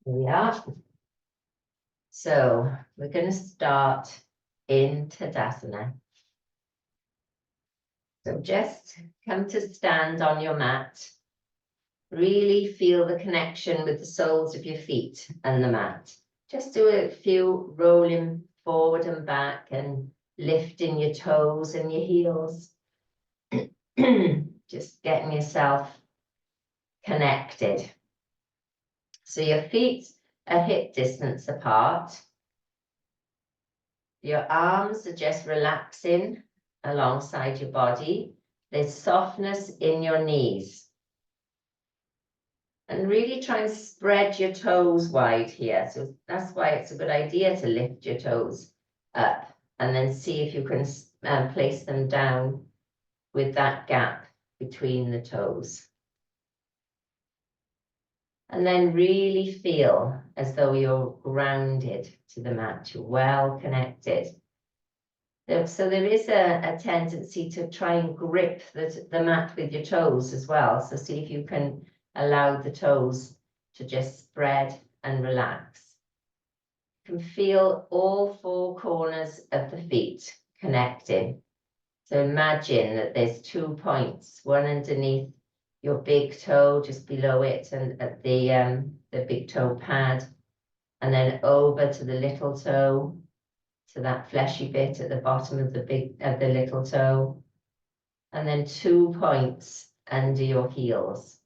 Here we are. So we're going to start in Tadasana. So just come to stand on your mat. Really feel the connection with the soles of your feet and the mat. Just do a few rolling forward and back and lifting your toes and your heels. Just getting yourself connected. So your feet are hip distance apart. Your arms are just relaxing alongside your body. There's softness in your knees. And really try and spread your toes wide here. So that's why it's a good idea to lift your toes up and then see if you can place them down with that gap between the toes. And then really feel as though you're grounded to the mat, you're well connected. So there is a tendency to try and grip the mat with your toes as well. So see if you can allow the toes to just spread and relax. You can feel all four corners of the feet connecting. So imagine that there's 2 points, one underneath your big toe, just below it, and at the big toe pad, and then over to the little toe, to that fleshy bit at the bottom of the little toe, and then 2 points under your heels.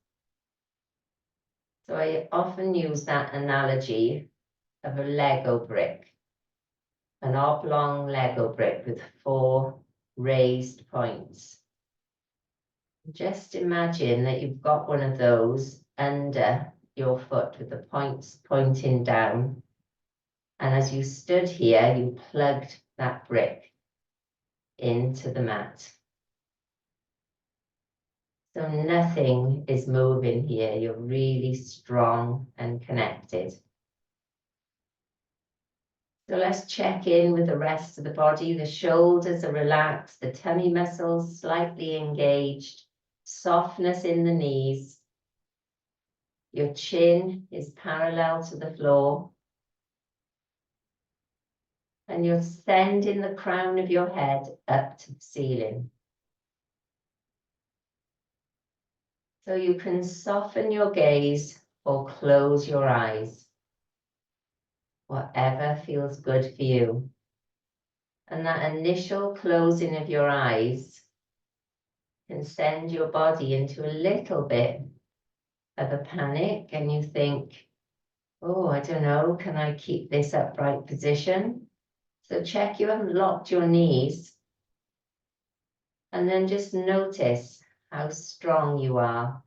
So I often use that analogy of a Lego brick, an oblong Lego brick with 4 raised points. Just imagine that you've got one of those under your foot with the points pointing down. And as you stood here, you plugged that brick into the mat. So nothing is moving here. You're really strong and connected. So let's check in with the rest of the body. The shoulders are relaxed, the tummy muscles slightly engaged, softness in the knees. Your chin is parallel to the floor. And you're sending the crown of your head up to the ceiling. So you can soften your gaze or close your eyes. Whatever feels good for you. And that initial closing of your eyes can send your body into a little bit of a panic, and you think, oh, I don't know, can I keep this upright position? So check you haven't locked your knees, and then just notice how strong you are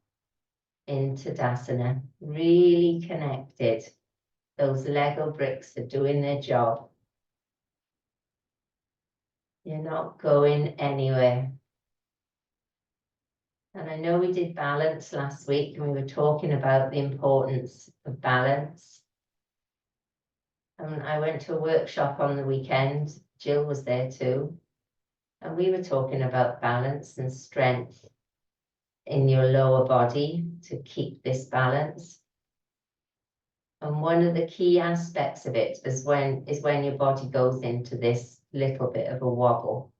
in Tadasana, really connected. Those Lego bricks are doing their job. You're not going anywhere. And I know we did balance last week, and we were talking about the importance of balance. And I went to a workshop on the weekend. Jill was there too. And we were talking about balance and strength in your lower body to keep this balance. And one of the key aspects of it is when your body goes into this little bit of a wobble.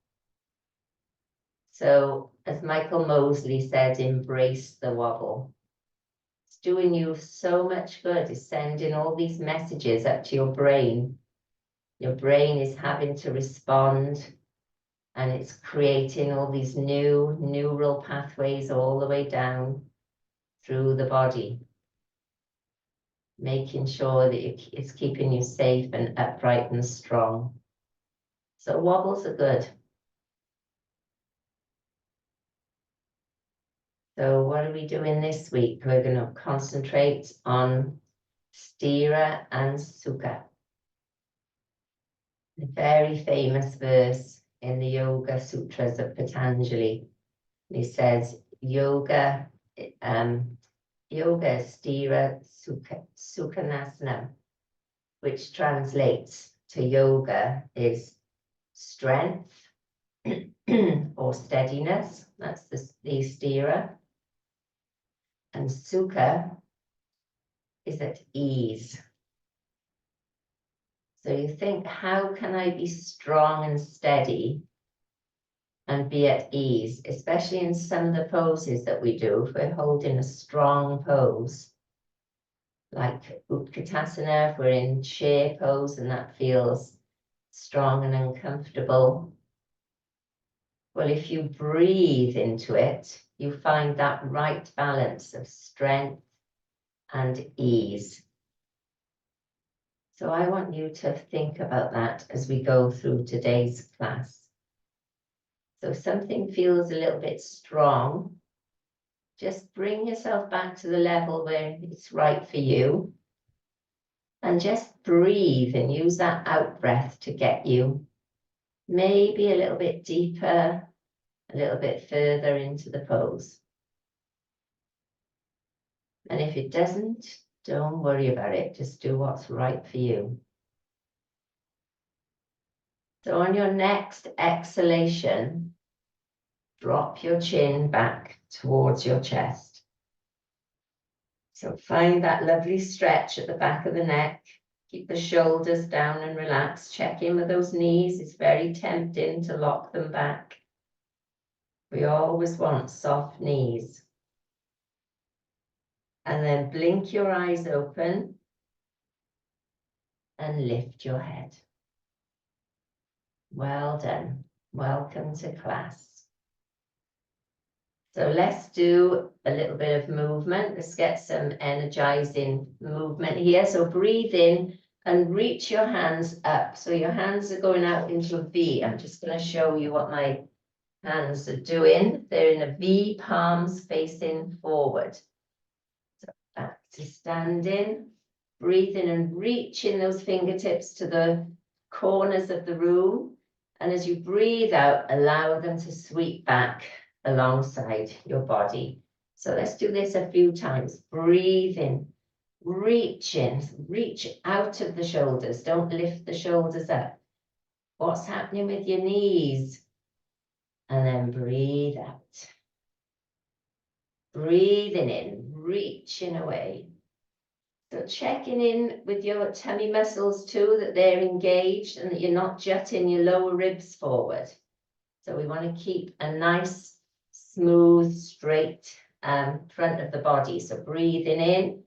So as Michael Mosley said, embrace the wobble. It's doing you so much good. It's sending all these messages up to your brain. Your brain is having to respond, and it's creating all these new neural pathways all the way down through the body, making sure that it's keeping you safe and upright and strong. So wobbles are good. So what are we doing this week? We're going to concentrate on Sthira and Sukha. A very famous verse in the Yoga Sutras of Patanjali. He says, yoga Sthira Sukhanasana, which translates to yoga is strength or steadiness. That's the Sthira. And Sukha is at ease. So you think, how can I be strong and steady and be at ease, especially in some of the poses that we do. If we're holding a strong pose, like Utkatasana, if we're in chair pose and that feels strong and uncomfortable. Well, if you breathe into it, you find that right balance of strength and ease. So I want you to think about that as we go through today's class. So if something feels a little bit strong, just bring yourself back to the level where it's right for you. And just breathe and use that out breath to get you maybe a little bit deeper, a little bit further into the pose. And if it doesn't, don't worry about it. Just do what's right for you. So on your next exhalation, drop your chin back towards your chest. So find that lovely stretch at the back of the neck. Keep the shoulders down and relaxed. Check in with those knees. It's very tempting to lock them back. We always want soft knees. And then blink your eyes open and lift your head. Well done. Welcome to class. So let's do a little bit of movement. Let's get some energizing movement here. So breathe in and reach your hands up. So your hands are going out into a V. I'm just going to show you what my hands are doing. They're in a V, palms facing forward. So back to standing. Breathe in and reach in those fingertips to the corners of the room. And as you breathe out, allow them to sweep back alongside your body. So let's do this a few times. Breathe in, reach out of the shoulders. Don't lift the shoulders up. What's happening with your knees? And then breathe out. Breathing in, reaching away. So checking in with your tummy muscles too, that they're engaged and that you're not jutting your lower ribs forward. So we want to keep a nice, smooth, straight front of the body. So breathing in,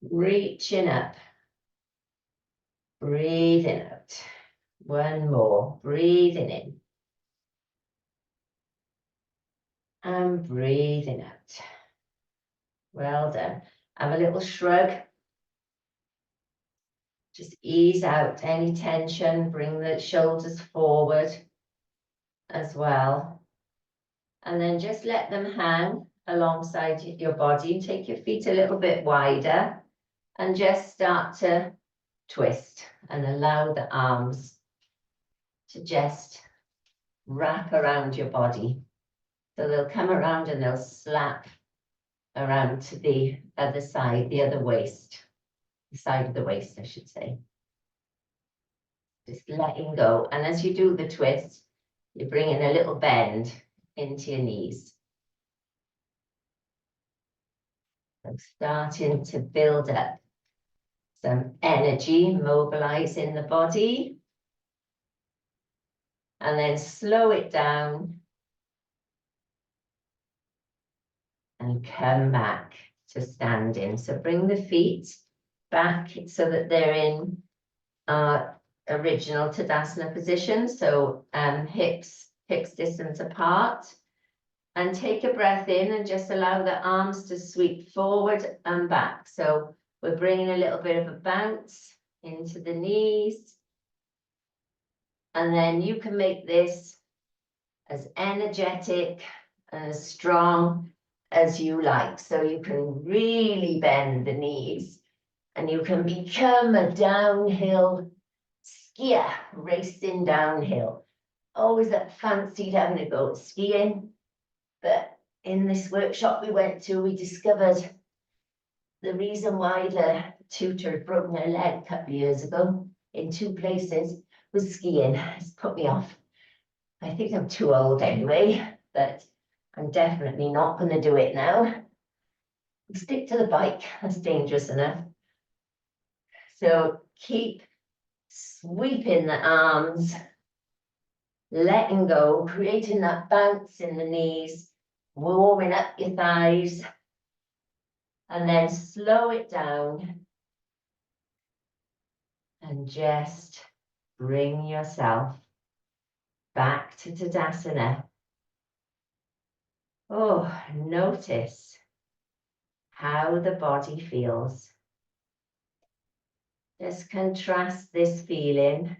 reaching up, breathing out. One more, breathing in and breathing out. Well done. Have a little shrug. Just ease out any tension, bring the shoulders forward as well. And then just let them hang alongside your body. Take your feet a little bit wider and just start to twist and allow the arms to just wrap around your body. So they'll come around and they'll slap around to the other side, the other waist, the side of the waist, I should say. Just letting go. And as you do the twist, you're bringing a little bend into your knees. So starting to build up some energy, mobilizing the body. And then slow it down and come back to standing. So bring the feet back so that they're in our original Tadasana position. So hips distance apart. And take a breath in and just allow the arms to sweep forward and back. So we're bringing a little bit of a bounce into the knees. And then you can make this as energetic and as strong as you like. So you can really bend the knees and you can become a downhill skier, racing downhill. Always that fancied having to go skiing. But in this workshop we went to, we discovered the reason why the tutor had broken her leg a couple of years ago in 2 places was skiing. It's put me off. I think I'm too old anyway, but I'm definitely not going to do it now. Stick to the bike, that's dangerous enough. So keep sweeping the arms, letting go, creating that bounce in the knees, warming up your thighs, and then slow it down and just bring yourself back to Tadasana. Oh, notice how the body feels. Just contrast this feeling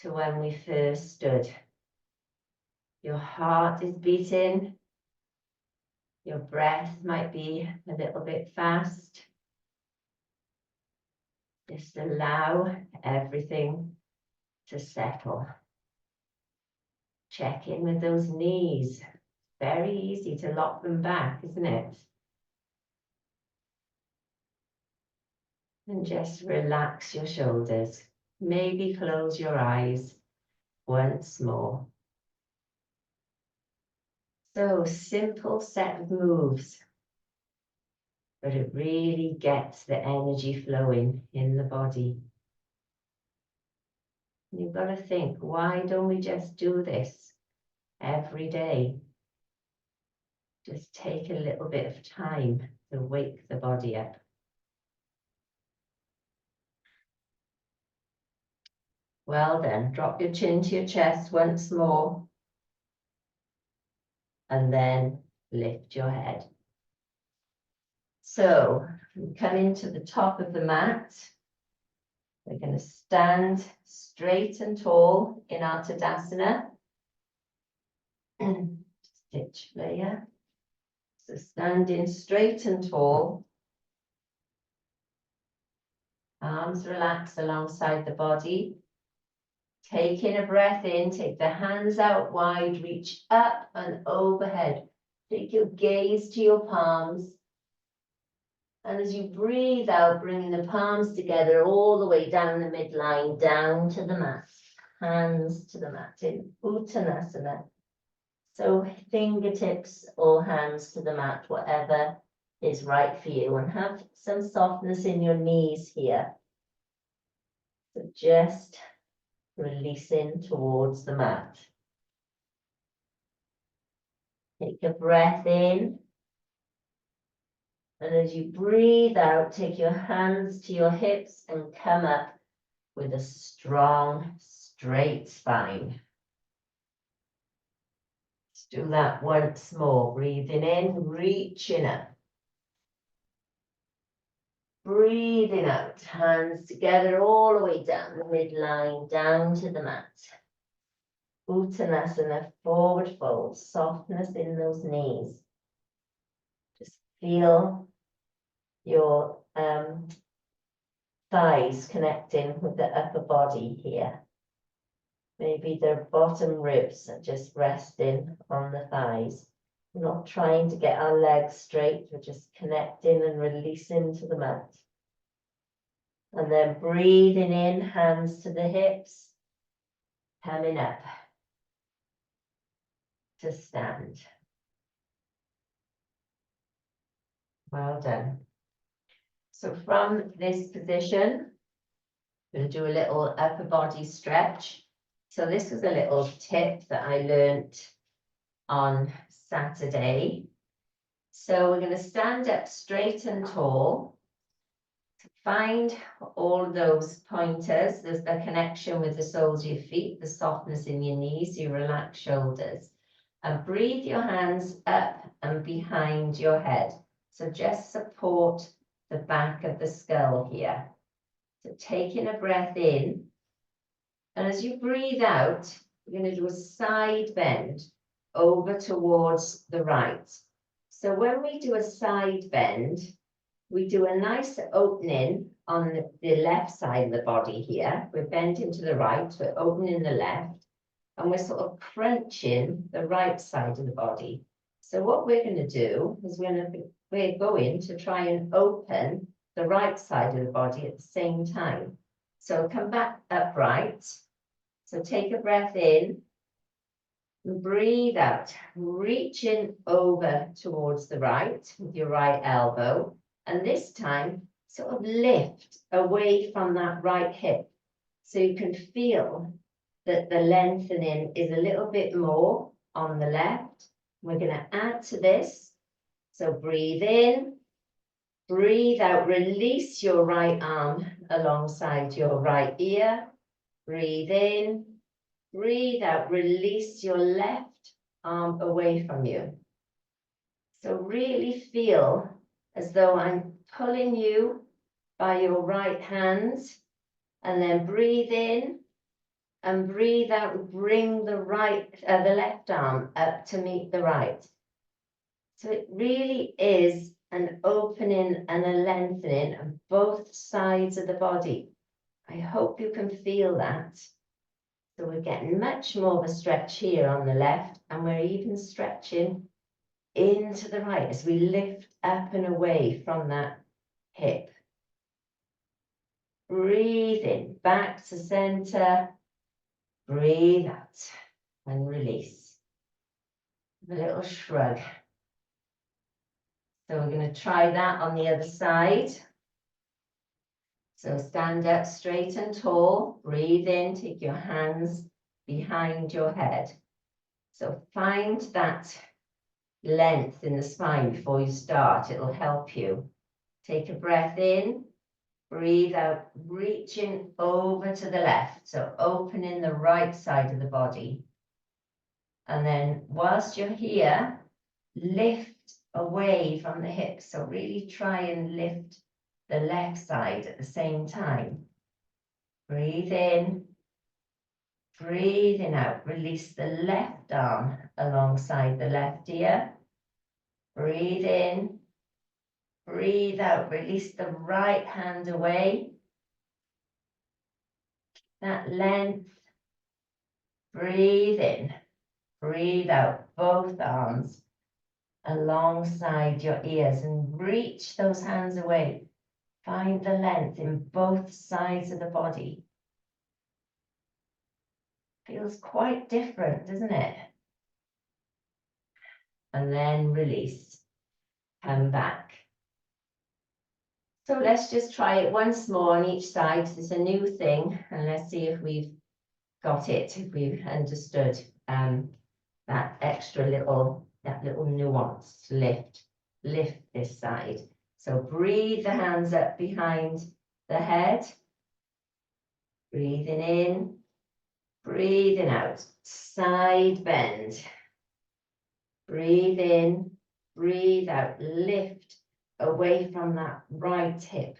to when we first stood. Your heart is beating. Your breath might be a little bit fast. Just allow everything to settle. Check in with those knees. Very easy to lock them back, isn't it? And just relax your shoulders. Maybe close your eyes once more. So simple set of moves, but it really gets the energy flowing in the body. You've got to think, why don't we just do this every day? Just take a little bit of time to wake the body up. Well done. Drop your chin to your chest once more. And then lift your head. So we come into the top of the mat. We're going to stand straight and tall in our Tadasana. Stitch layer. So standing straight and tall. Arms relax alongside the body. Taking a breath in, take the hands out wide, reach up and overhead. Take your gaze to your palms. And as you breathe out, bringing the palms together all the way down the midline, down to the mat. Hands to the mat in Uttanasana. So fingertips or hands to the mat, whatever is right for you. And have some softness in your knees here. So just releasing towards the mat. Take a breath in. And as you breathe out, take your hands to your hips and come up with a strong, straight spine. Let's do that once more. Breathing in, reaching up. Breathing out, hands together all the way down the midline, down to the mat. Uttanasana, forward fold, softness in those knees. Just feel your thighs connecting with the upper body here. Maybe the bottom ribs are just resting on the thighs. We're not trying to get our legs straight, we're just connecting and releasing to the mat. And then breathing in, hands to the hips, coming up to stand. Well done. So from this position, I'm going to do a little upper body stretch. So this was a little tip that I learned on Saturday. So we're going to stand up straight and tall. Find all those pointers. There's the connection with the soles of your feet, the softness in your knees, your relaxed shoulders. And breathe your hands up and behind your head. So just support the back of the skull here. So taking a breath in. And as you breathe out, you're going to do a side bend over towards the right. So when we do a side bend, we do a nice opening on the left side of the body here. We're bending to the right, we're opening the left, and we're sort of crunching the right side of the body. So what we're going to do is we're going to try and open the right side of the body at the same time. So come back upright. So take a breath in And breathe out, reaching over towards the right with your right elbow. And this time, sort of lift away from that right hip. So you can feel that the lengthening is a little bit more on the left. We're going to add to this. So breathe in, breathe out, release your right arm alongside your right ear. Breathe in, breathe out, release your left arm away from you. So really feel as though I'm pulling you by your right hand, and then breathe in and breathe out and bring the left arm up to meet the right. So it really is an opening and a lengthening of both sides of the body. I hope you can feel that. So we're getting much more of a stretch here on the left, and we're even stretching into the right as we lift up and away from that hip. Breathe in, back to center. Breathe out and release. A little shrug. So we're going to try that on the other side. So stand up straight and tall. Breathe in, take your hands behind your head. So find that length in the spine before you start. It'll help you. Take a breath in. Breathe out, reaching over to the left. So opening the right side of the body. And then whilst you're here, lift away from the hips. So really try and lift the left side at the same time. Breathe in, breathing out. Release the left arm alongside the left ear. Breathe in, breathe out. Release the right hand away. That length. Breathe in, breathe out. Both arms alongside your ears and reach those hands away. Find the length in both sides of the body. Feels quite different, doesn't it? And then release. Come back. So let's just try it once more on each side. It's a new thing, and let's see if we've got it, if we've understood that little nuance. Lift this side. So breathe the hands up behind the head. Breathing in, breathing out. Side bend. Breathe in, breathe out. Lift away from that right hip.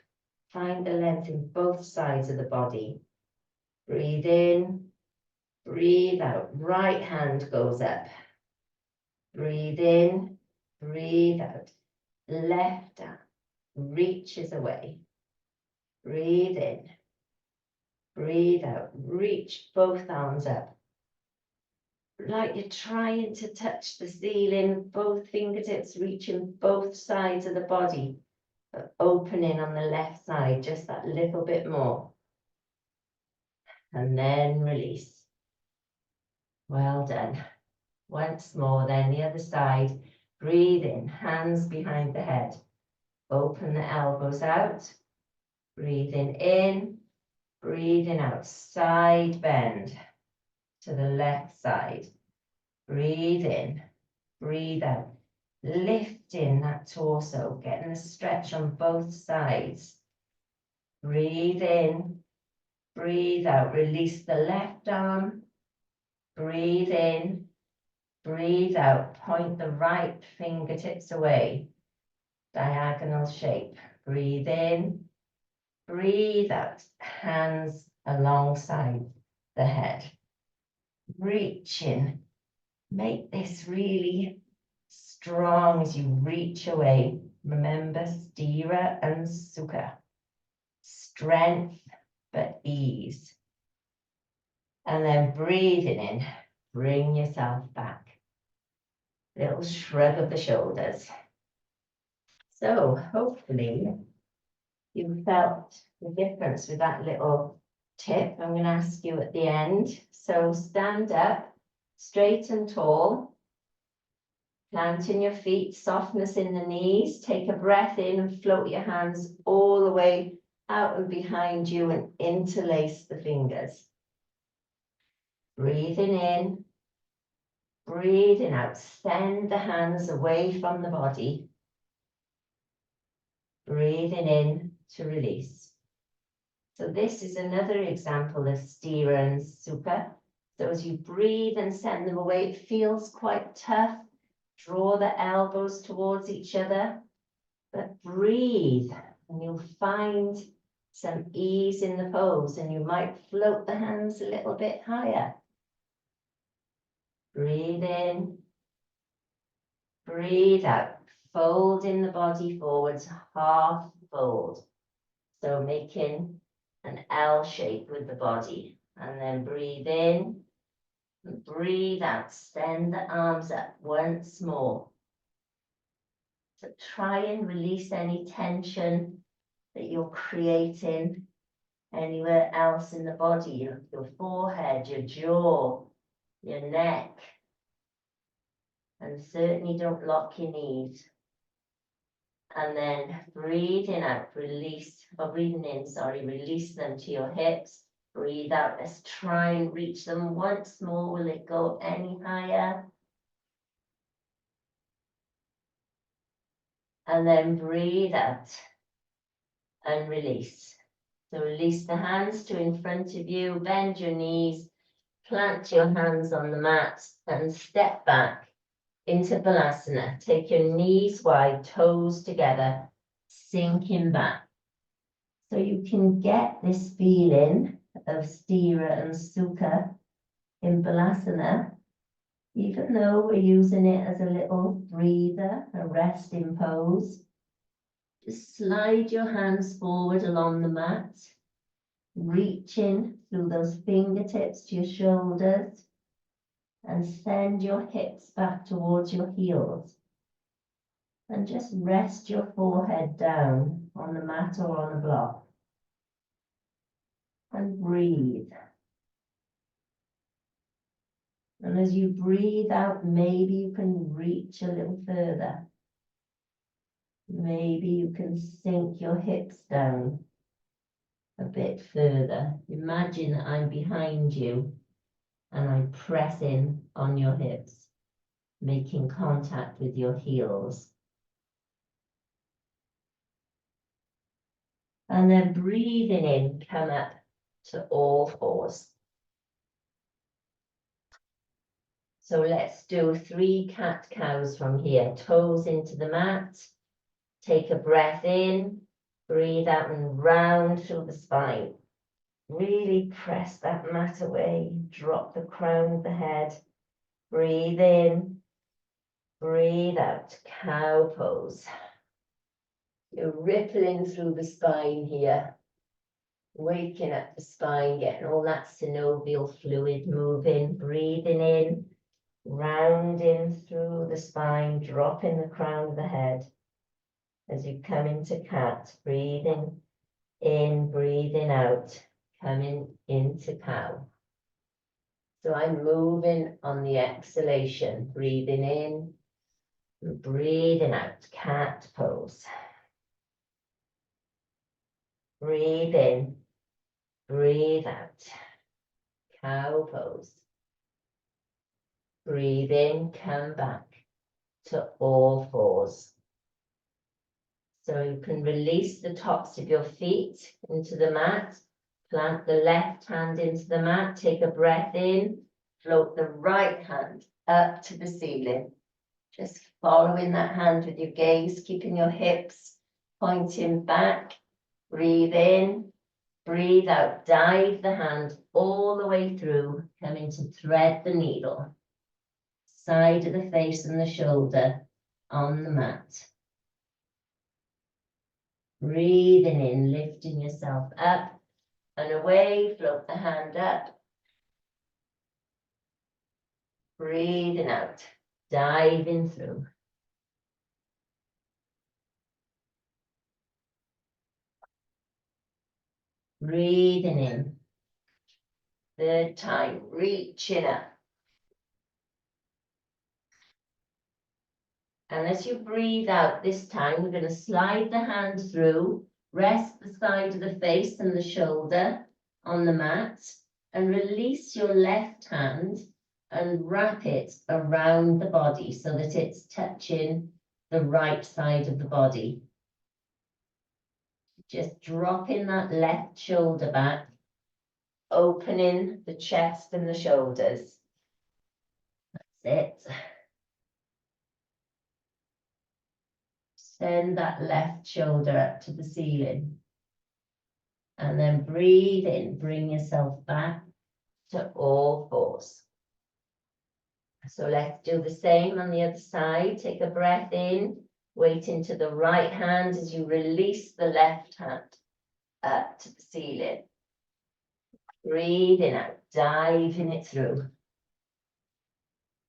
Find the length in both sides of the body. Breathe in, breathe out. Right hand goes up. Breathe in, breathe out. Left arm reaches away. Breathe in, breathe out. Reach both arms up. Like you're trying to touch the ceiling, both fingertips reaching both sides of the body, but opening on the left side just that little bit more. And then release. Well done. Once more, then the other side. Breathe in, hands behind the head. Open the elbows out. Breathing in, breathing out. Side bend to the left side. Breathe in, breathe out. Lifting that torso, getting a stretch on both sides. Breathe in, breathe out. Release the left arm. Breathe in, breathe out. Point the right fingertips away. Diagonal shape. Breathe in, breathe out. Hands alongside the head. Reaching. Make this really strong as you reach away. Remember Sthira and Sukha. Strength but ease. And then breathing in, bring yourself back. Little shrug of the shoulders. So hopefully you felt the difference with that little tip I'm going to ask you at the end. So stand up straight and tall. Planting your feet, softness in the knees. Take a breath in and float your hands all the way out and behind you and interlace the fingers. Breathing in, breathing out. Send the hands away from the body. Breathing in to release. So this is another example of Sthira and Sukha. So as you breathe and send them away, it feels quite tough. Draw the elbows towards each other, but breathe and you'll find some ease in the pose, and you might float the hands a little bit higher. Breathe in, breathe out, folding the body forwards, half fold. So making an L shape with the body, and then breathe in, and breathe out, send the arms up once more. So try and release any tension that you're creating anywhere else in the body, your forehead, your jaw, your neck. And certainly don't lock your knees. And then breathing out, release, or breathing in, sorry, release them to your hips. Breathe out, let's try and reach them once more. Will it go any higher? And then breathe out and release. So release the hands to in front of you, bend your knees, plant your hands on the mat and step back into Balasana. Take your knees wide, toes together, sinking back. So you can get this feeling of Sthira and Sukha in Balasana, even though we're using it as a little breather, a resting pose. Just slide your hands forward along the mat, reaching through those fingertips to your shoulders, and send your hips back towards your heels. And just rest your forehead down on the mat or on a block. And breathe. And as you breathe out, maybe you can reach a little further. Maybe you can sink your hips down a bit further. Imagine that I'm behind you and I'm pressing on your hips, making contact with your heels. And then breathing in, come up to all fours. So let's do 3 cat-cows from here. Toes into the mat. Take a breath in. Breathe out and round through the spine. Really press that mat away. Drop the crown of the head. Breathe in. Breathe out. Cow pose. You're rippling through the spine here. Waking up the spine, getting all that synovial fluid moving. Breathing in. Rounding through the spine, dropping the crown of the head as you come into cat, breathing in, breathing out, coming into cow. So I'm moving on the exhalation, breathing in, breathing out, cat pose. Breathe in, breathe out, cow pose. Breathe in, come back to all fours. So you can release the tops of your feet into the mat. Plant the left hand into the mat. Take a breath in. Float the right hand up to the ceiling. Just following that hand with your gaze, keeping your hips pointing back. Breathe in. Breathe out. Dive the hand all the way through. Coming to thread the needle. Side of the face and the shoulder on the mat. Breathing in, lifting yourself up and away, float the hand up. Breathing out, diving through. Breathing in. 3rd time, reaching up. And as you breathe out this time, we're going to slide the hand through, rest the side of the face and the shoulder on the mat, and release your left hand and wrap it around the body so that it's touching the right side of the body. Just dropping that left shoulder back, opening the chest and the shoulders. That's it. Send that left shoulder up to the ceiling. And then breathe in, bring yourself back to all fours. So let's do the same on the other side. Take a breath in, weight into the right hand as you release the left hand up to the ceiling. Breathing out, diving it through.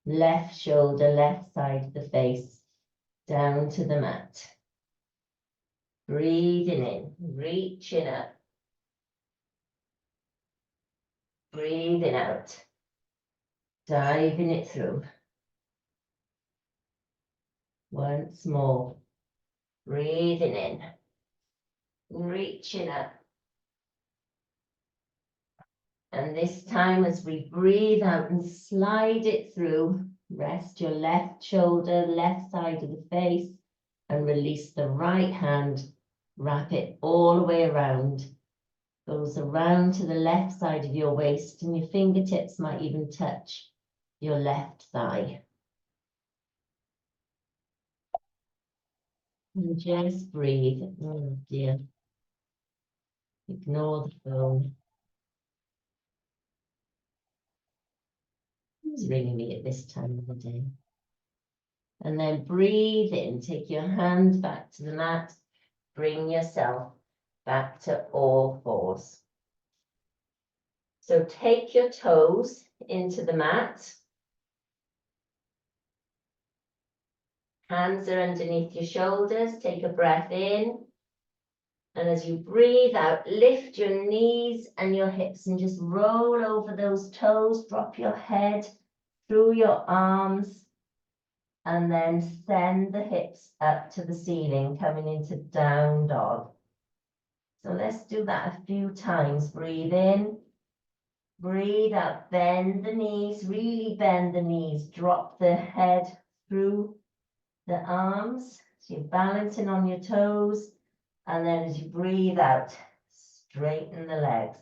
Left shoulder, left side of the face, down to the mat. Breathing in, reaching up. Breathing out, diving it through. Once more, breathing in, reaching up. And this time as we breathe out and slide it through, rest your left shoulder, left side of the face, and release the right hand. Wrap it all the way around. Goes around to the left side of your waist, and your fingertips might even touch your left thigh. And just breathe. Oh dear. Ignore the phone. Who's ringing me at this time of the day? And then breathe in. Take your hand back to the mat. Bring yourself back to all fours. So take your toes into the mat. Hands are underneath your shoulders. Take a breath in. And as you breathe out, lift your knees and your hips and just roll over those toes. Drop your head through your arms. And then send the hips up to the ceiling, coming into down dog. So let's do that a few times. Breathe in. Breathe out, bend the knees, really bend the knees. Drop the head through the arms. So you're balancing on your toes. And then as you breathe out, straighten the legs.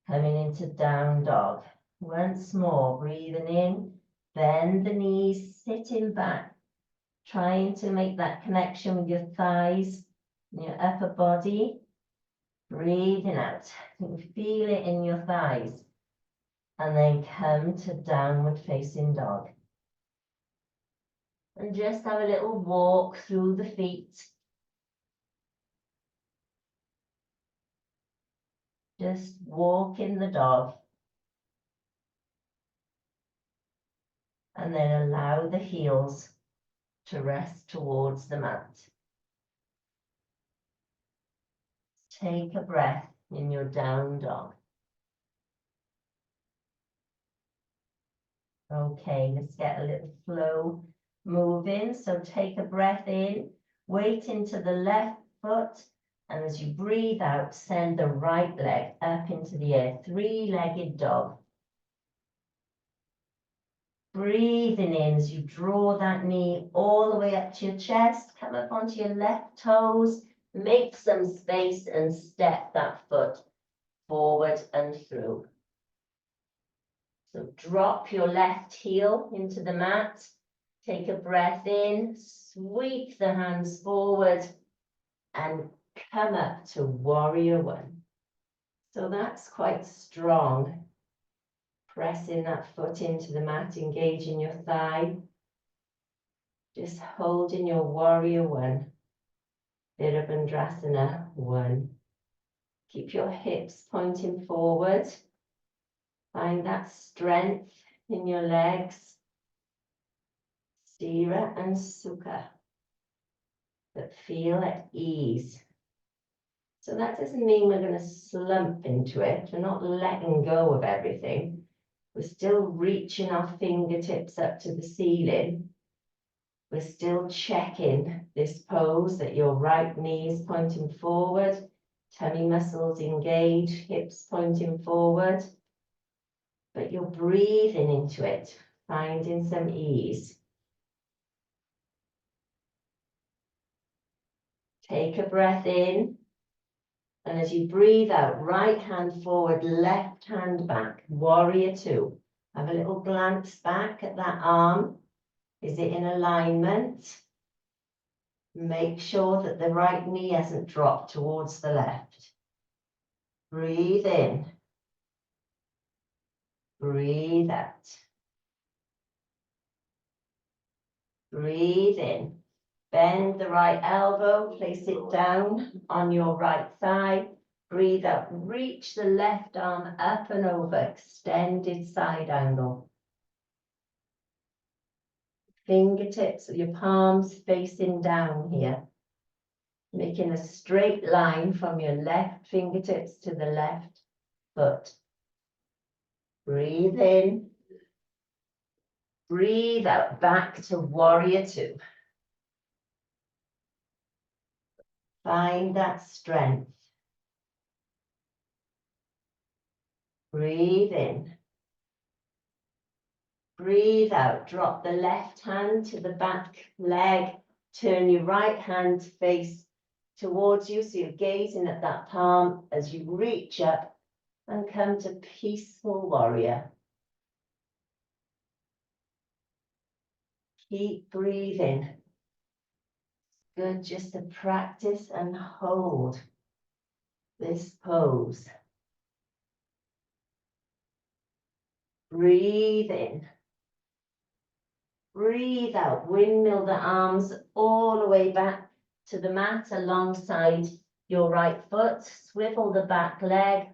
Coming into down dog. Once more, breathing in, bend the knees, sitting back. Trying to make that connection with your thighs and your upper body. Breathing out. You can feel it in your thighs. And then come to downward facing dog. And just have a little walk through the feet. Just walk in the dog. And then allow the heels to rest towards the mat. Take a breath in your down dog. Okay, let's get a little flow moving. So take a breath in, weight into the left foot, and as you breathe out, send the right leg up into the air, three-legged dog. Breathing in as you draw that knee all the way up to your chest, come up onto your left toes, make some space and step that foot forward and through. So drop your left heel into the mat, take a breath in, sweep the hands forward and come up to warrior one. So that's quite strong. Pressing that foot into the mat, engaging your thigh. Just holding your warrior one. Virabhadrasana one. Keep your hips pointing forward. Find that strength in your legs. Sthira and Sukha. But feel at ease. So that doesn't mean we're going to slump into it. We're not letting go of everything. We're still reaching our fingertips up to the ceiling. We're still checking this pose that your right knee is pointing forward, tummy muscles engage, hips pointing forward, but you're breathing into it, finding some ease. Take a breath in, and as you breathe out, right hand forward, left hand back, warrior two. Have a little glance back at that arm. Is it in alignment? Make sure that the right knee hasn't dropped towards the left. Breathe in. Breathe out. Breathe in. Bend the right elbow, place it down on your right thigh. Breathe out. Reach the left arm up and over, extended side angle. Fingertips of your palms facing down here. Making a straight line from your left fingertips to the left foot. Breathe in. Breathe out, back to warrior two. Find that strength. Breathe in. Breathe out, drop the left hand to the back leg. Turn your right hand face towards you, so you're gazing at that palm as you reach up and come to peaceful warrior. Keep breathing. Good, just to practice and hold this pose. Breathe in. Breathe out. Windmill the arms all the way back to the mat alongside your right foot. Swivel the back leg.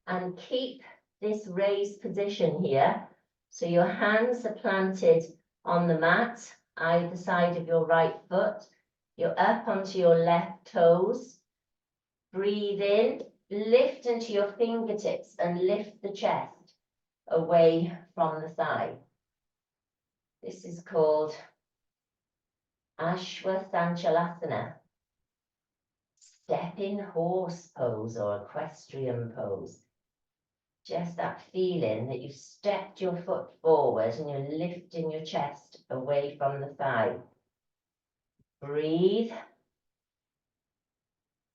And keep this raised position here. So your hands are planted on the mat, either side of your right foot. You're up onto your left toes. Breathe in, lift into your fingertips and lift the chest away from the thigh. This is called Ashwatthanachalasana, stepping horse pose or equestrian pose. Just that feeling that you've stepped your foot forward and you're lifting your chest away from the thigh. Breathe.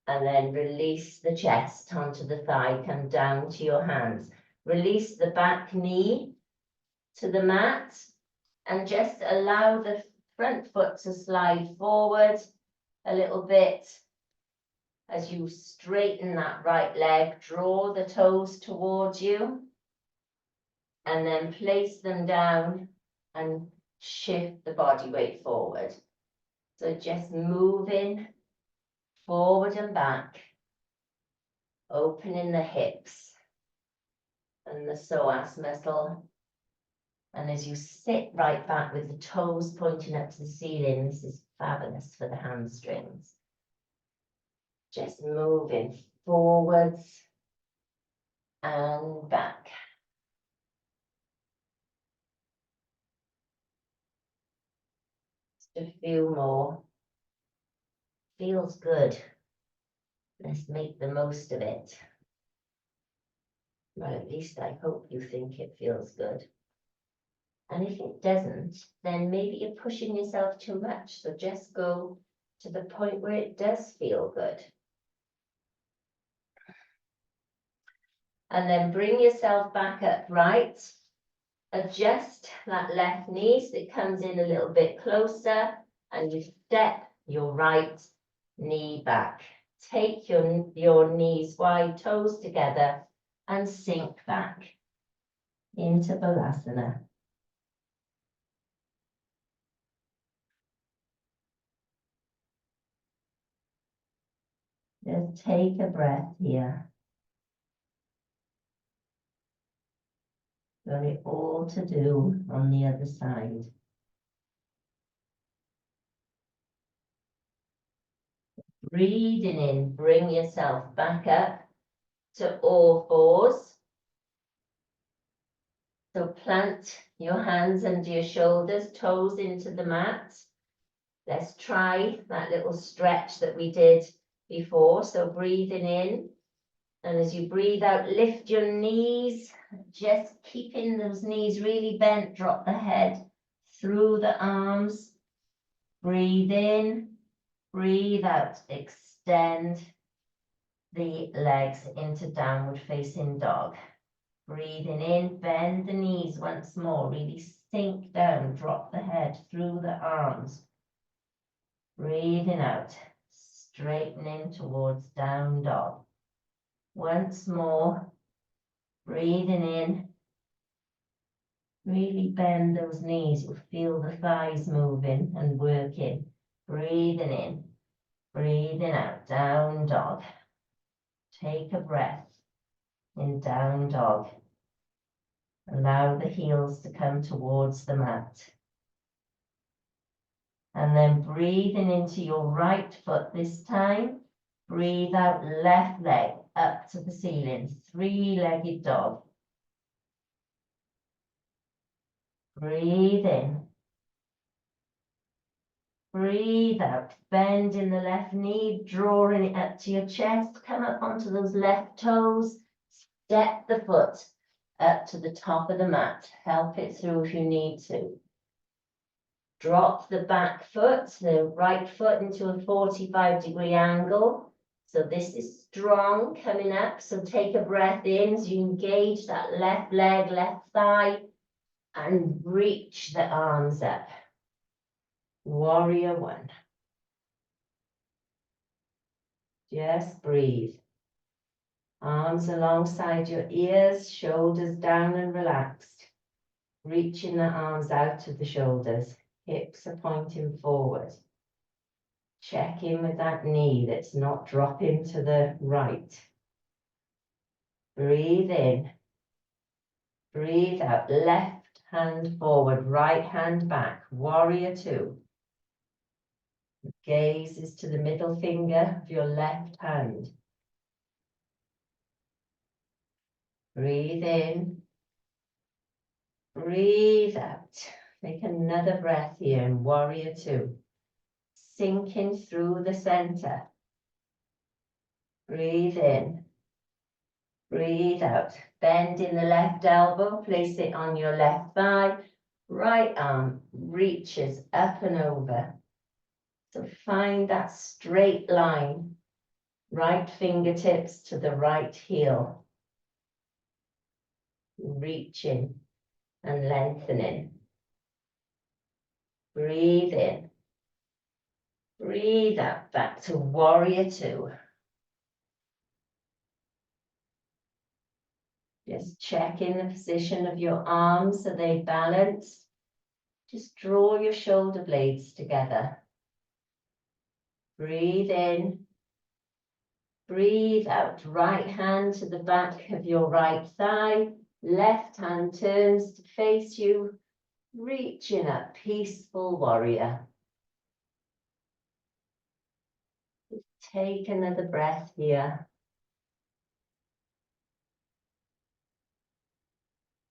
And then release the chest onto the thigh, come down to your hands. Release the back knee to the mat and just allow the front foot to slide forward a little bit. As you straighten that right leg, draw the toes towards you and then place them down and shift the body weight forward. So just moving forward and back, opening the hips and the psoas muscle. And as you sit right back with the toes pointing up to the ceiling, this is fabulous for the hamstrings. Just moving forwards and back. To feel more. Feels good. Let's make the most of it. Well, at least I hope you think it feels good. And if it doesn't, then maybe you're pushing yourself too much. So just go to the point where it does feel good. And then bring yourself back upright. Adjust that left knee so it comes in a little bit closer. And you step your right knee back. Take your knees wide, toes together, and sink back into Balasana. Just take a breath here. Got it all to do on the other side. Breathing in, bring yourself back up to all fours. So plant your hands under your shoulders, toes into the mat. Let's try that little stretch that we did before. So breathing in, and as you breathe out, lift your knees, just keeping those knees really bent. Drop the head through the arms. Breathe in, breathe out, extend the legs into downward facing dog. Breathing in, bend the knees once more, really sink down, drop the head through the arms. Breathing out, straightening towards down dog. Once more, breathing in, really bend those knees. You'll feel the thighs moving and working. Breathing in, breathing out, down dog. Take a breath in down dog. Allow the heels to come towards the mat. And then breathing into your right foot this time. Breathe out, left leg up to the ceiling, three-legged dog. Breathe in. Breathe out, bending the left knee, drawing it up to your chest. Come up onto those left toes. Step the foot up to the top of the mat. Help it through if you need to. Drop the back foot, the right foot into a 45-degree angle. So this is strong coming up. So take a breath in as you engage that left leg, left thigh, and reach the arms up. Warrior one. Just breathe. Arms alongside your ears, shoulders down and relaxed. Reaching the arms out of the shoulders. Hips are pointing forward. Check in with that knee that's not dropping to the right. Breathe in. Breathe out. Left hand forward, right hand back. Warrior two. Gaze is to the middle finger of your left hand. Breathe in. Breathe out. Take another breath here in warrior two. Sinking through the center. Breathe in. Breathe out. Bend in the left elbow. Place it on your left thigh. Right arm reaches up and over. So find that straight line. Right fingertips to the right heel. Reaching and lengthening. Breathe in. Breathe out, back to warrior two. Just check in the position of your arms so they balance. Just draw your shoulder blades together. Breathe in. Breathe out. Right hand to the back of your right thigh. Left hand turns to face you. Reaching up, peaceful warrior. Take another breath here.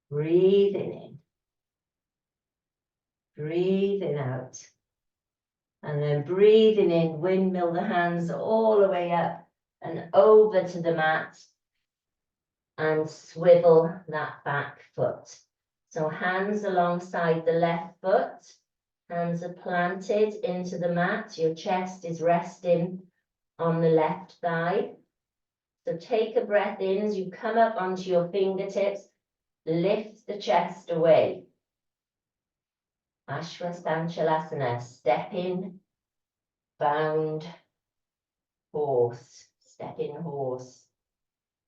Breathing in. Breathing out. And then breathing in, windmill the hands all the way up and over to the mat. And swivel that back foot. So hands alongside the left foot. Hands are planted into the mat. Your chest is resting on the left thigh. So take a breath in as you come up onto your fingertips. Lift the chest away. Ashwasthanshalasana, step in, bound, horse, step in horse.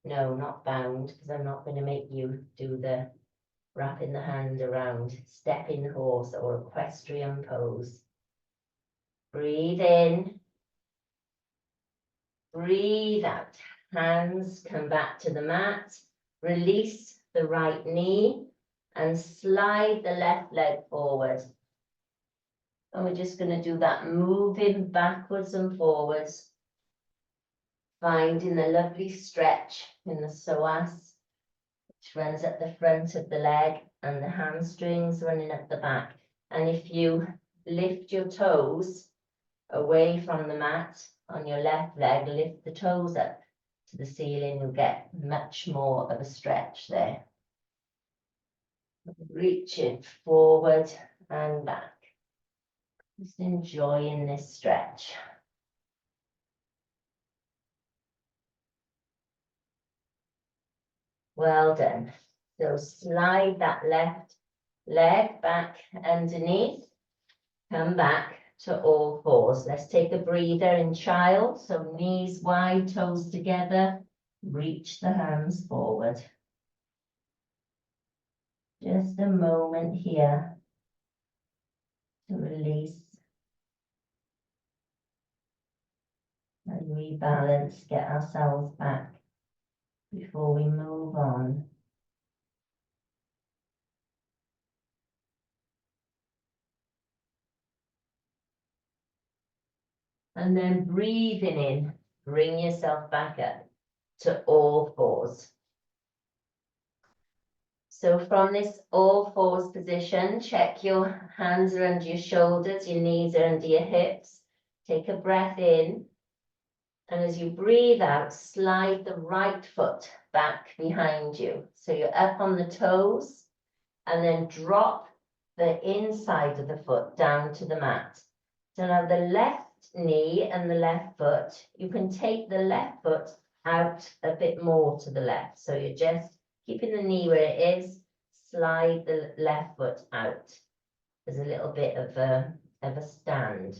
No, not bound, because I'm not going to make you do the wrapping the hand around. Step in horse or equestrian pose. Breathe in. Breathe out. Hands come back to the mat. Release the right knee and slide the left leg forward. And we're just going to do that moving backwards and forwards. Finding the lovely stretch in the psoas, which runs at the front of the leg and the hamstrings running up the back. And if you lift your toes away from the mat on your left leg, lift the toes up to the ceiling, you'll get much more of a stretch there. Reaching forward and back. Just enjoying this stretch. Well done. So slide that left leg back underneath. Come back to all fours. Let's take a breather in child. So knees wide, toes together. Reach the hands forward. Just a moment here to release and rebalance, get ourselves back before we move on. And then breathing in, bring yourself back up to all fours. So from this all fours position, check your hands are under your shoulders, your knees are under your hips. Take a breath in. And as you breathe out, slide the right foot back behind you. So you're up on the toes and then drop the inside of the foot down to the mat. So now the left knee and the left foot, you can take the left foot out a bit more to the left. So you're just keeping the knee where it is, slide the left foot out. There's a little bit of a stand.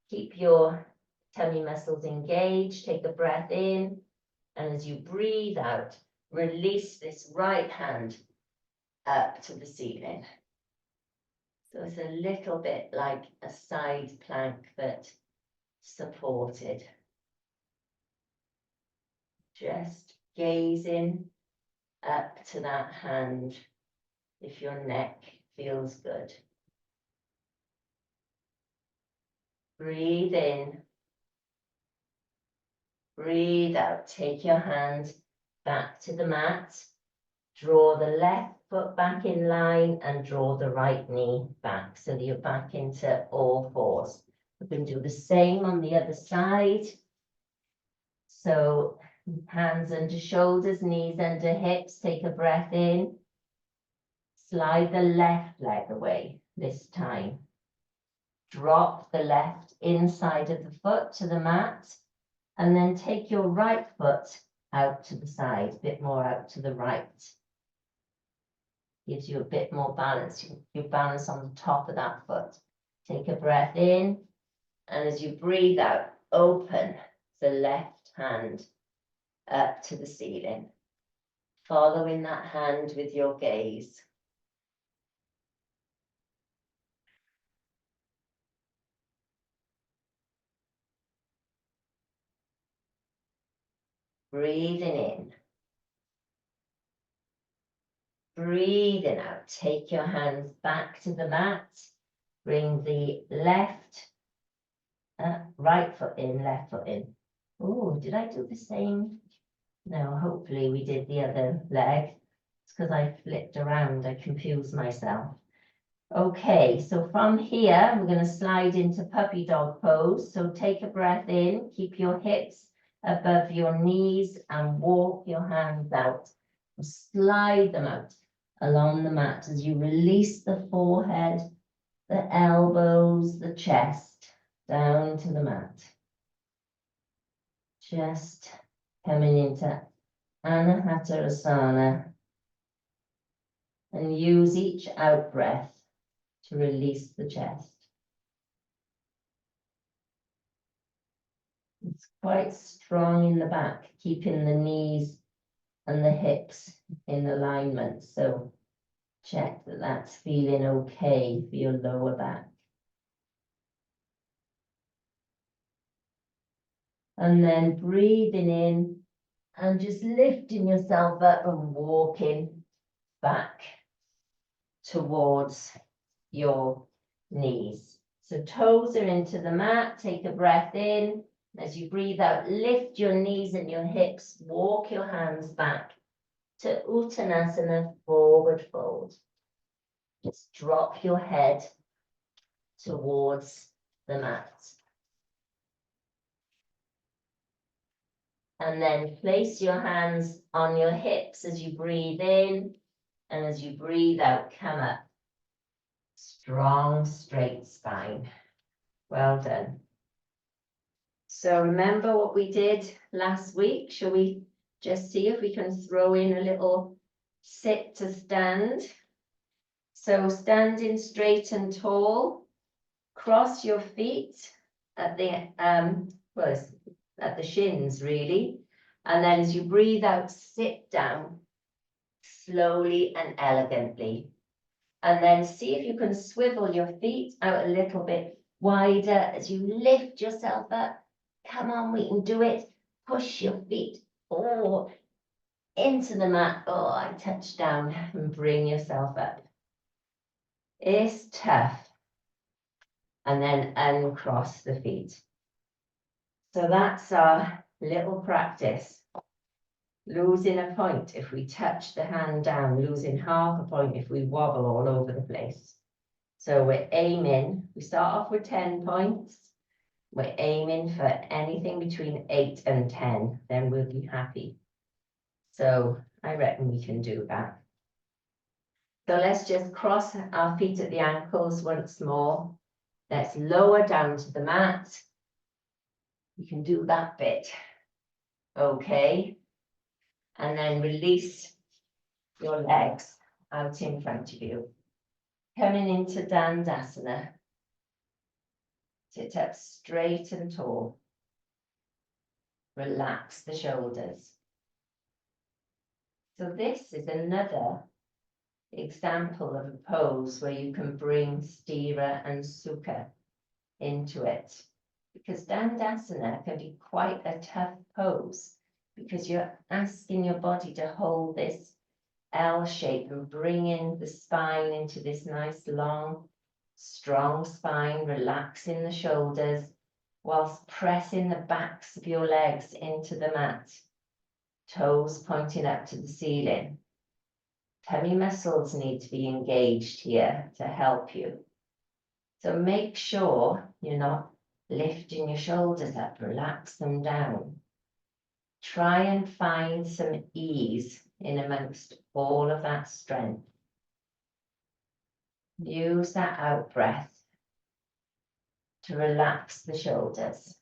Keep your tummy muscles engaged, take a breath in, and as you breathe out, release this right hand up to the ceiling. So it's a little bit like a side plank but supported. Just gazing up to that hand if your neck feels good. Breathe in. Breathe out. Take your hand back to the mat. Draw the left foot back in line and draw the right knee back so that you're back into all fours. We're going to do the same on the other side. So hands under shoulders, knees under hips. Take a breath in. Slide the left leg away this time. Drop the left inside of the foot to the mat. And then take your right foot out to the side, a bit more out to the right. Gives you a bit more balance. You balance on the top of that foot. Take a breath in, and as you breathe out, open the left hand up to the ceiling. Following that hand with your gaze. Breathing in. Breathing out. Take your hands back to the mat. Bring the right foot in, left foot in. Oh, did I do the same? No, hopefully we did the other leg. It's because I flipped around, I confused myself. Okay, so from here, we're going to slide into puppy dog pose. So take a breath in, keep your hips above your knees and walk your hands out. Slide them out along the mat as you release the forehead, the elbows, the chest down to the mat. Just coming into Anahatarasana and use each out breath to release the chest. It's quite strong in the back, keeping the knees and the hips in alignment. So check that that's feeling okay for your lower back. And then breathing in and just lifting yourself up and walking back towards your knees. So toes are into the mat. Take a breath in. As you breathe out, lift your knees and your hips. Walk your hands back to Uttanasana, forward fold. Just drop your head towards the mat. And then place your hands on your hips as you breathe in, and as you breathe out, come up. Strong, straight spine. Well done. So remember what we did last week? Shall we just see if we can throw in a little sit to stand? So standing straight and tall, cross your feet at the at the shins really. And then as you breathe out, sit down slowly and elegantly. And then see if you can swivel your feet out a little bit wider as you lift yourself up. Come on, we can do it. Push your feet into the mat. Oh, I touch down and bring yourself up. It's tough. And then uncross the feet. So that's our little practice. Losing a point if we touch the hand down, losing half a point if we wobble all over the place. So we're aiming, we start off with 10 points. We're aiming for anything between 8 and 10, then we'll be happy. So I reckon we can do that. So let's just cross our feet at the ankles once more. Let's lower down to the mat. You can do that bit. Okay. And then release your legs out in front of you. Coming into Dandasana. Sit up straight and tall. Relax the shoulders. So this is another example of a pose where you can bring Sthira and Sukha into it. Because Dandasana can be quite a tough pose because you're asking your body to hold this L shape and bring in the spine into this nice long, strong spine, relaxing the shoulders whilst pressing the backs of your legs into the mat, toes pointing up to the ceiling. Tummy muscles need to be engaged here to help you. So make sure you're not lifting your shoulders up, relax them down. Try and find some ease in amongst all of that strength. Use that out breath to relax the shoulders.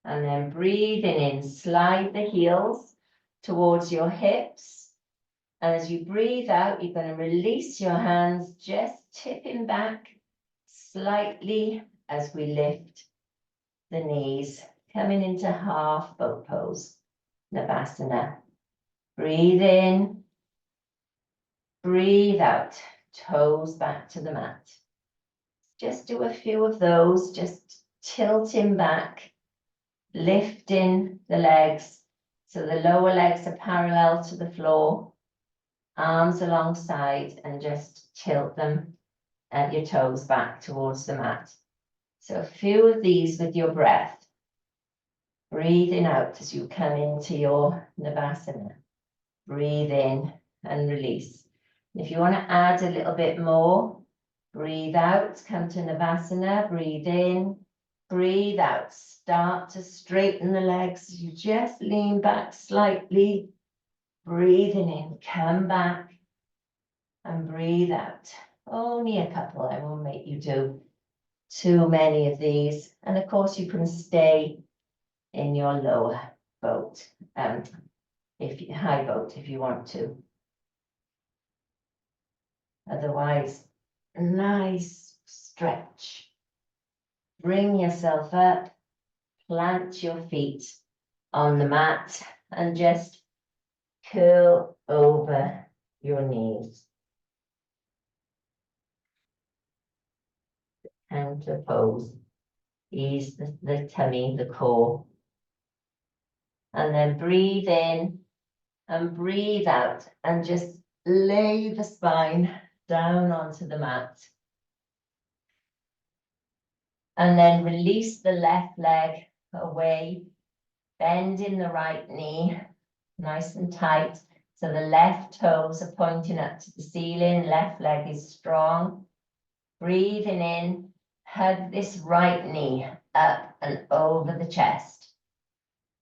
And then breathing in, slide the heels towards your hips. And as you breathe out, you're going to release your hands, just tipping back slightly as we lift the knees, coming into half boat pose, Navasana. Breathe in, breathe out, toes back to the mat. Just do a few of those, just tilting back, lifting the legs so the lower legs are parallel to the floor, arms alongside, and just tilt them at your toes back towards the mat. So a few of these with your breath. Breathing out as you come into your Navasana. Breathe in and release. If you want to add a little bit more, breathe out, come to Navasana, breathe in, breathe out. Start to straighten the legs. You just lean back slightly, breathing in, come back and breathe out. Only a couple, I won't make you do too many of these. And of course you can stay in your lower boat, high boat if you want to. Otherwise, nice stretch. Bring yourself up, plant your feet on the mat and just curl over your knees. Counter pose. Ease the tummy, the core. And then breathe in and breathe out and just lay the spine down onto the mat. And then release the left leg away, bending the right knee, nice and tight. So the left toes are pointing up to the ceiling, left leg is strong. Breathing in, hug this right knee up and over the chest.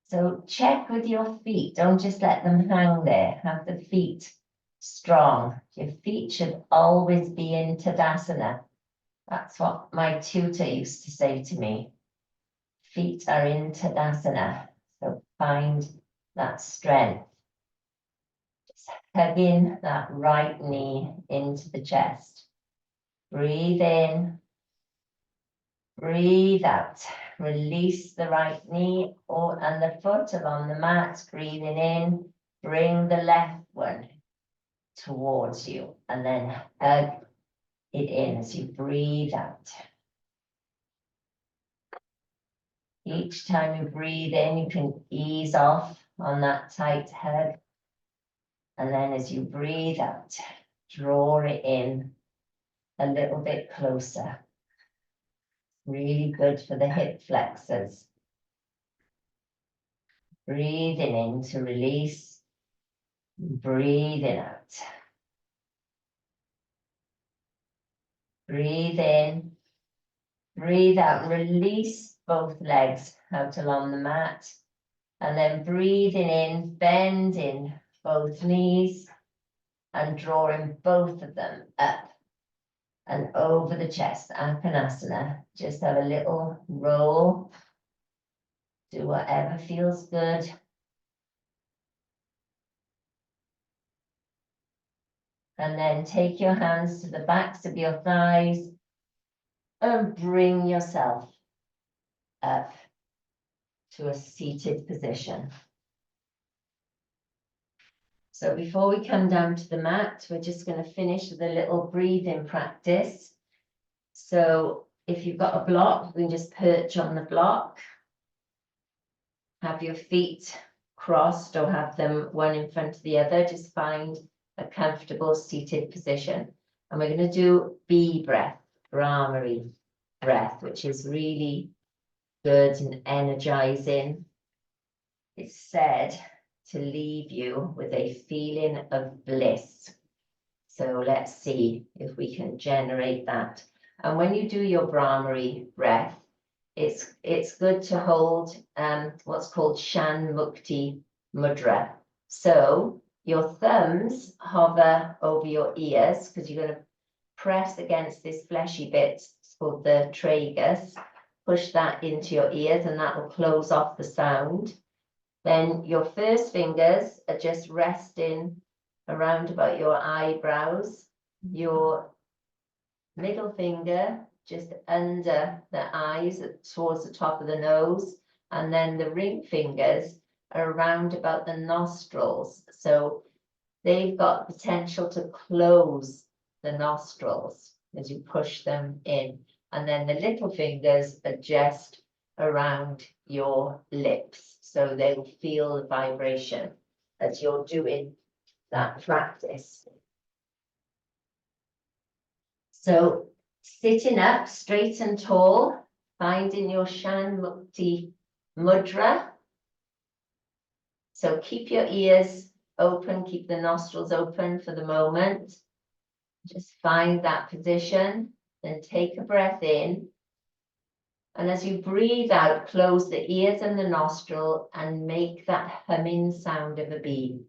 So check with your feet, don't just let them hang there. Have the feet strong. Your feet should always be in Tadasana. That's what my tutor used to say to me. Feet are in Tadasana. So find that strength. Just hugging that right knee into the chest. Breathe in. Breathe out. Release the right knee and the foot along the mat. Breathing in. Bring the left one towards you and then hug it in as you breathe out. Each time you breathe in, you can ease off on that tight hug. And then as you breathe out, draw it in a little bit closer. Really good for the hip flexors. Breathing in to release. Breathing out. Breathe in. Breathe out. Release both legs out along the mat. And then breathing in, bending both knees and drawing both of them up and over the chest, Apanasana. Just have a little roll. Do whatever feels good. And then take your hands to the backs of your thighs and bring yourself up to a seated position. So before we come down to the mat, we're just going to finish with a little breathing practice. So if you've got a block, you can just perch on the block. Have your feet crossed or have them one in front of the other. Just find a comfortable seated position. And we're going to do B breath, Bharmari breath, which is really good and energizing. It's said to leave you with a feeling of bliss. So let's see if we can generate that. And when you do your Bharmari breath, it's good to hold what's called Shan Mukti Mudra. So your thumbs hover over your ears because you're going to press against this fleshy bit. It's called the tragus. Push that into your ears and that will close off the sound. Then your first fingers are just resting around about your eyebrows. Your middle finger just under the eyes towards the top of the nose, and then the ring fingers are around about the nostrils. So they've got potential to close the nostrils as you push them in. And then the little fingers are just around your lips. So they will feel the vibration as you're doing that practice. So sitting up straight and tall, finding your Shan Mukti Mudra. So keep your ears open, keep the nostrils open for the moment. Just find that position, then take a breath in. And as you breathe out, close the ears and the nostril and make that humming sound of a bee.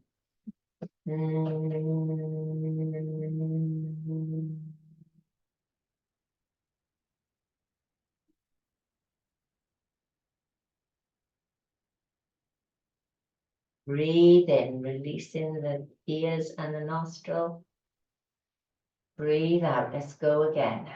Breathe in, releasing the ears and the nostril. Breathe out, let's go again.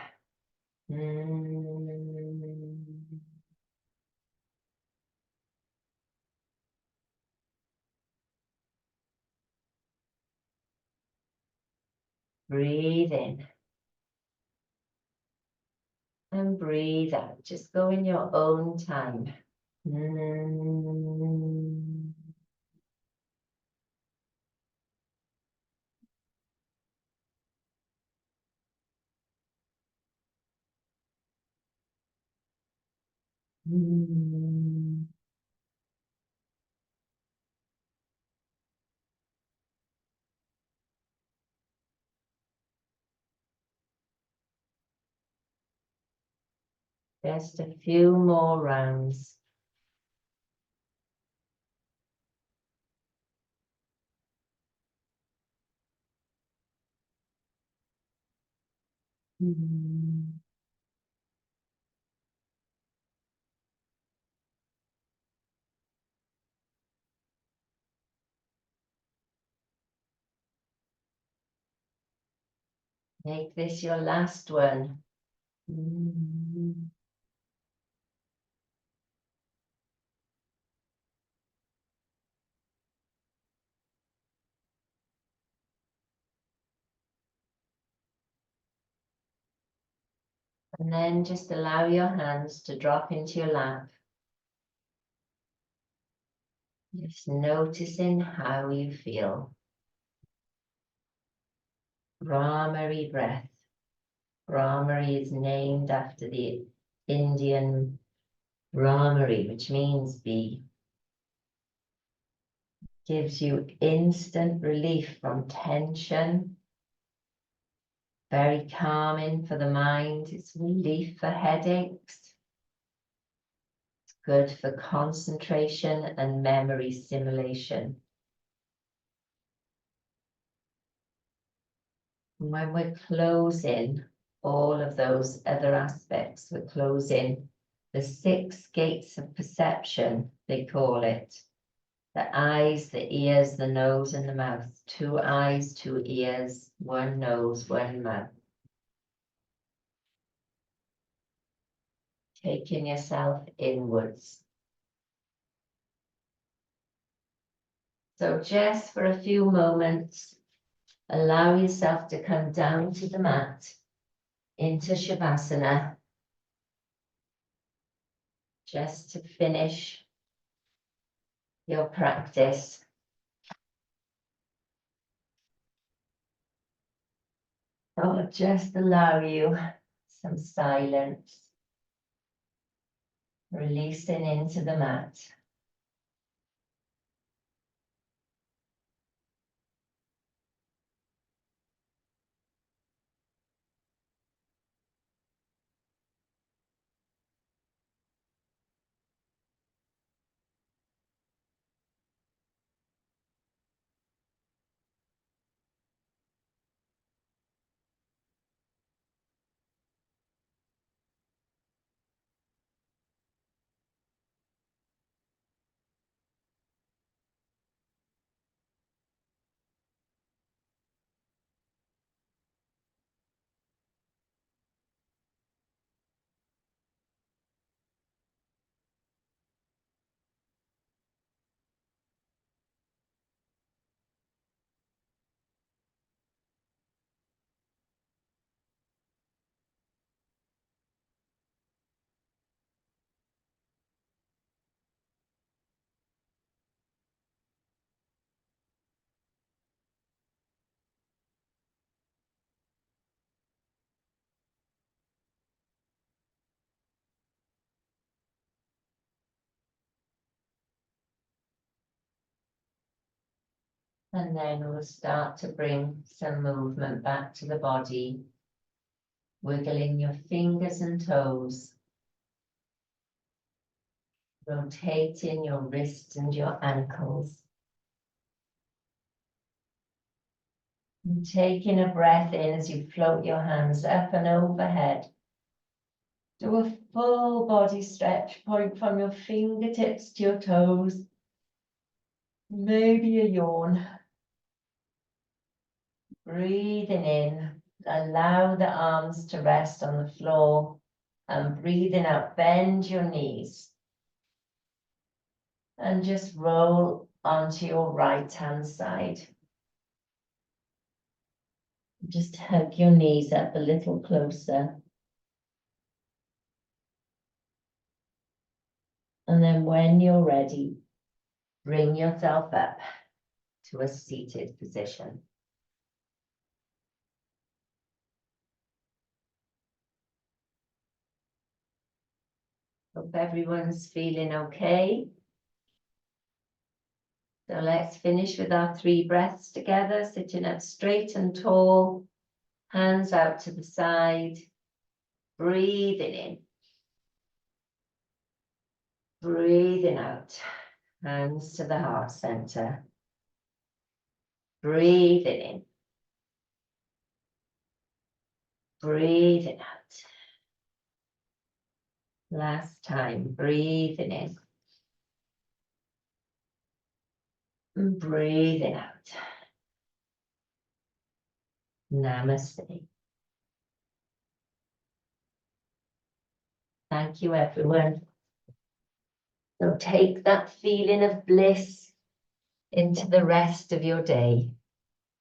Breathe in. And breathe out, just go in your own time. Just a few more rounds. Make this your last one. And then just allow your hands to drop into your lap. Just noticing how you feel. Bharmari breath. Bharmari is named after the Indian Bharmari, which means bee. Gives you instant relief from tension. Very calming for the mind. It's relief for headaches. It's good for concentration and memory stimulation. When we're closing all of those other aspects, we're closing the 6 gates of perception, they call it. The eyes, the ears, the nose, and the mouth. 2 eyes, 2 ears, 1 nose, 1 mouth. Taking yourself inwards. So just for a few moments, allow yourself to come down to the mat into Shavasana. Just to finish your practice. Or just allow you some silence. Releasing into the mat. And then we'll start to bring some movement back to the body. Wiggling your fingers and toes. Rotating your wrists and your ankles. And taking a breath in as you float your hands up and overhead. Do a full body stretch, point from your fingertips to your toes. Maybe a yawn. Breathing in, allow the arms to rest on the floor. And breathing out, bend your knees. And just roll onto your right hand side. Just hug your knees up a little closer. And then when you're ready, bring yourself up to a seated position. Hope everyone's feeling okay. So let's finish with our 3 breaths together, sitting up straight and tall, hands out to the side, breathing in. Breathing out, hands to the heart center. Breathing in. Breathing out. Last time, breathing in. And breathing out. Namaste. Thank you, everyone. So take that feeling of bliss into the rest of your day.